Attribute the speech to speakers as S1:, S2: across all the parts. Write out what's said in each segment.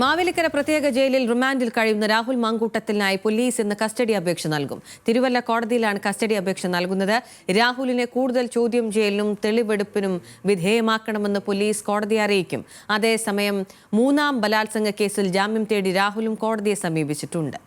S1: മാവേലിക്കര പ്രത്യേക ജയിലിൽ റിമാൻഡിൽ കഴിയുന്ന രാഹുൽ മാങ്കൂട്ടത്തിനായി പോലീസ് ഇന്ന് കസ്റ്റഡി അപേക്ഷ നൽകും. തിരുവല്ല കോടതിയിലാണ് കസ്റ്റഡി അപേക്ഷ നൽകുന്നത്. രാഹുലിനെ കൂടുതൽ ചോദ്യം ചെയ്യലിനും തെളിവെടുപ്പിനും വിധേയമാക്കണമെന്ന് പോലീസ് കോടതിയെ അറിയിക്കും. അതേസമയം മൂന്നാം ബലാത്സംഗ കേസിൽ ജാമ്യം തേടി രാഹുലും കോടതിയെ സമീപിച്ചിട്ടുണ്ട്.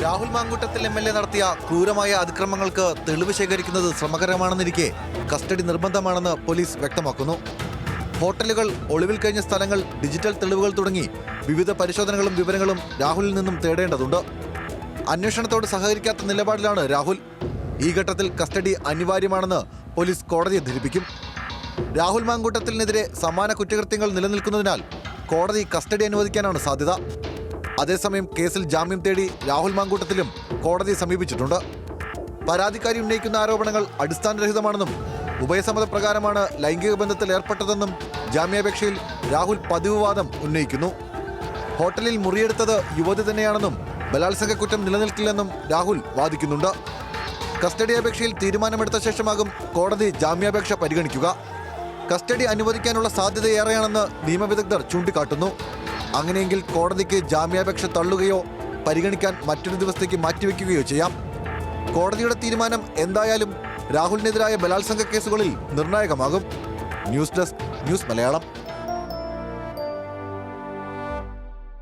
S2: രാഹുൽ മാങ്കൂട്ടത്തിൽ MLA നടത്തിയ ക്രൂരമായ അതിക്രമങ്ങൾക്ക് തെളിവ് ശേഖരിക്കുന്നത് ശ്രമകരമാണെന്നിരിക്കെ കസ്റ്റഡി നിർബന്ധമാണെന്ന് പോലീസ് വ്യക്തമാക്കുന്നു. ഹോട്ടലുകൾ, ഒളിവിൽ കഴിഞ്ഞ സ്ഥലങ്ങൾ, ഡിജിറ്റൽ തെളിവുകൾ തുടങ്ങി വിവിധ പരിശോധനകളും വിവരങ്ങളും രാഹുലിൽ നിന്നും തേടേണ്ടതുണ്ട്. അന്വേഷണത്തോട് സഹകരിക്കാത്ത നിലപാടിലാണ് രാഹുൽ. ഈ ഘട്ടത്തിൽ കസ്റ്റഡി അനിവാര്യമാണെന്ന് പോലീസ് കോടതിയെ ധരിപ്പിക്കും. രാഹുൽ മാങ്കൂട്ടത്തിനെതിരെ സമാന കുറ്റകൃത്യങ്ങൾ നിലനിൽക്കുന്നതിനാൽ കോടതി കസ്റ്റഡി അനുവദിക്കാനാണ് സാധ്യത. അതേസമയം കേസിൽ ജാമ്യം തേടി രാഹുൽ മാങ്കൂട്ടത്തിലും കോടതിയെ സമീപിച്ചിട്ടുണ്ട്. പരാതിക്കാരി ഉന്നയിക്കുന്ന ആരോപണങ്ങൾ അടിസ്ഥാനരഹിതമാണെന്നും ഉഭയസമ്മതപ്രകാരമാണ് ലൈംഗിക ബന്ധത്തിൽ ഏർപ്പെട്ടതെന്നും ജാമ്യാപേക്ഷയിൽ രാഹുൽ പതിവ് വാദം ഉന്നയിക്കുന്നു. ഹോട്ടലിൽ മുറിയെടുത്തത് യുവതി തന്നെയാണെന്നും ബലാത്സംഗ കുറ്റം നിലനിൽക്കില്ലെന്നും രാഹുൽ വാദിക്കുന്നുണ്ട്. കസ്റ്റഡി അപേക്ഷയിൽ തീരുമാനമെടുത്ത ശേഷമാകും കോടതി ജാമ്യാപേക്ഷ പരിഗണിക്കുക. കസ്റ്റഡി അനുവദിക്കാനുള്ള സാധ്യതയേറെയാണെന്ന് നിയമവിദഗ്ധർ ചൂണ്ടിക്കാട്ടുന്നു. അങ്ങനെയെങ്കിൽ കോടതിക്ക് ജാമ്യാപേക്ഷ തള്ളുകയോ പരിഗണിക്കാൻ മറ്റൊരു ദിവസത്തേക്ക് മാറ്റിവെക്കുകയോ ചെയ്യാം. കോടതിയുടെ തീരുമാനം എന്തായാലും രാഹുലിനെതിരായ ബലാത്സംഗ കേസുകളിൽ നിർണായകമാകും. News desk, news Malayalam.